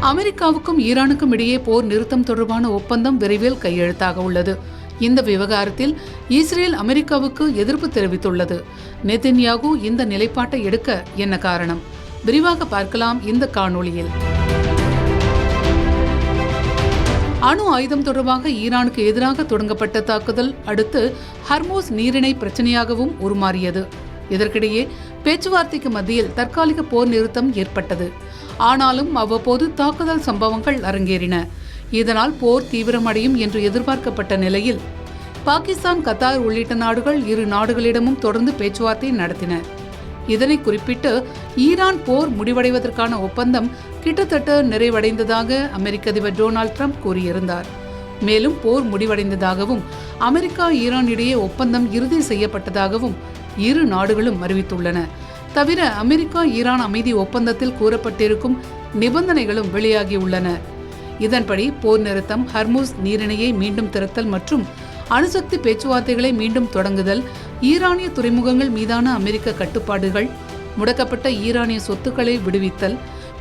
அமெரிக்காவுக்கும் ஈரானுக்கும் இடையே போர் நிறுத்தம் தொடர்பான ஒப்பந்தம் விரைவில் கையெழுத்தாக உள்ளது. இந்த விவகாரத்தில் இஸ்ரேல் அமெரிக்காவுக்கு எதிர்ப்பு தெரிவித்துள்ளது. நெதன்யாகு இந்த நிலைப்பாட்டை எடுக்க என்ன காரணம்? விரிவாக பார்க்கலாம் இந்த காணொளியில். அணு ஆயுதம் தொடர்பாக ஈரானுக்கு எதிராக தொடங்கப்பட்ட தாக்குதல் அடுத்து ஹர்மோஸ் நீரிணை பிரச்சனையாகவும் உருமாறியது. இதற்கிடையே பேச்சுவார்த்தைக்கு மத்தியில் தற்காலிக போர் நிறுத்தம் ஏற்பட்டது. ஆனாலும் அவ்வப்போது தாக்குதல் சம்பவங்கள் அரங்கேறின. இதனால் போர் தீவிரமடையும் என்று எதிர்பார்க்கப்பட்ட நிலையில் பாகிஸ்தான், கத்தார் உள்ளிட்ட நாடுகள் இரு நாடுகளிடமும் தொடர்ந்து பேச்சுவார்த்தை நடத்தின. இதனை குறிப்பிட்டு ஈரான் போர் முடிவடைவதற்கான ஒப்பந்தம் கிட்டத்தட்ட நிறைவடைந்ததாக அமெரிக்க அதிபர் டொனால்ட் ட்ரம்ப் கூறியிருந்தார். மேலும் போர் முடிவடைந்ததாகவும் அமெரிக்கா ஈரான் இடையே ஒப்பந்தம் இறுதி செய்யப்பட்டதாகவும் இரு நாடுகளும் அறிவித்துள்ளன. தவிர அமெரிக்கா ஈரான் அமைதி ஒப்பந்தத்தில் கூறப்பட்டிருக்கும் நிபந்தனைகளும் வெளியாகியுள்ளன. இதன்படி போர் நிறுத்தம், ஹர்முஸ் நீரிணையை மீண்டும் திறத்தல் மற்றும் அணுசக்தி பேச்சுவார்த்தைகளை மீண்டும் தொடங்குதல், ஈரானிய துறைமுகங்கள் மீதான அமெரிக்க கட்டுப்பாடுகள், முடக்கப்பட்ட ஈரானிய சொத்துக்களை விடுவித்தல்,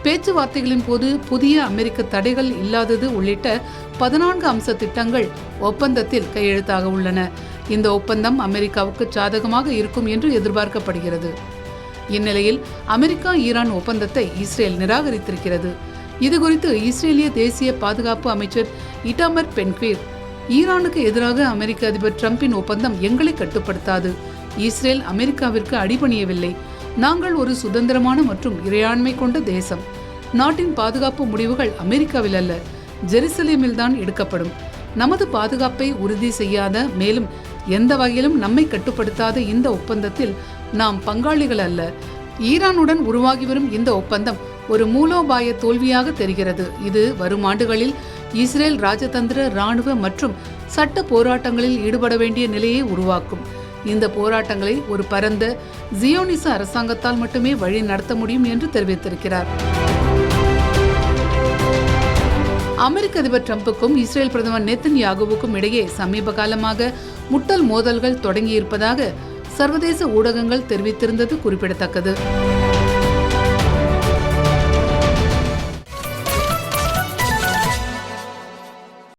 பேச்சுவார்த்தைகளின் போது புதிய அமெரிக்க தடைகள் இல்லாதது உள்ளிட்ட 14 அம்ச திட்டங்கள் ஒப்பந்தத்தில் கையெழுத்தாக உள்ளன. இந்த ஒப்பந்தம் அமெரிக்காவுக்கு சாதகமாக இருக்கும் என்று எதிர்பார்க்கப்படுகிறது. இந்நிலையில் அமெரிக்கா ஈரான் ஒப்பந்தத்தை இஸ்ரேல் நிராகரித்திருக்கிறது. இதுகுறித்து இஸ்ரேலிய தேசிய பாதுகாப்பு அமைச்சர் இட்டாமர் பென்க்வீர், ஈரானுக்கு எதிராக அமெரிக்க அதிபர் டிரம்பின் ஒப்பந்தம் எங்களை கட்டுப்படுத்தாது. இஸ்ரேல் அமெரிக்காவிற்கு அடிபணியவில்லை. நாங்கள் ஒரு சுதந்திரமான மற்றும் இறையாண்மை கொண்ட தேசம். நாட்டின் பாதுகாப்பு முடிவுகள் அமெரிக்காவில் அல்ல, ஜெருசலேமில் தான் எடுக்கப்படும். நமது பாதுகாப்பை உறுதி செய்யாத, மேலும் எந்த வகையிலும் நம்மை கட்டுப்படுத்தாத இந்த ஒப்பந்தத்தில் நாம் பங்காளிகள் அல்ல. ஈரானுடன் உருவாகி வரும் இந்த ஒப்பந்தம் ஒரு மூலோபாய தோல்வியாக தெரிகிறது. இது வரும் ஆண்டுகளில் இஸ்ரேல் ராஜதந்திர, இராணுவ மற்றும் சட்ட போராட்டங்களில் ஈடுபட வேண்டிய நிலையை உருவாக்கும். இந்த போராட்டங்களை ஒரு பரந்த ஜியோனிச அரசாங்கத்தால் மட்டுமே வழி நடத்த முடியும் என்று தெரிவித்திருக்கிறார். அமெரிக்க அதிபர் டிரம்புக்கும் இஸ்ரேல் பிரதமர் நெதன்யாகுவுக்கும் இடையே சமீப காலமாக முட்டல் மோதல்கள் தொடங்கியிருப்பதாக சர்வதேச ஊடகங்கள் தெரிவித்திருந்தது குறிப்பிடத்தக்கது.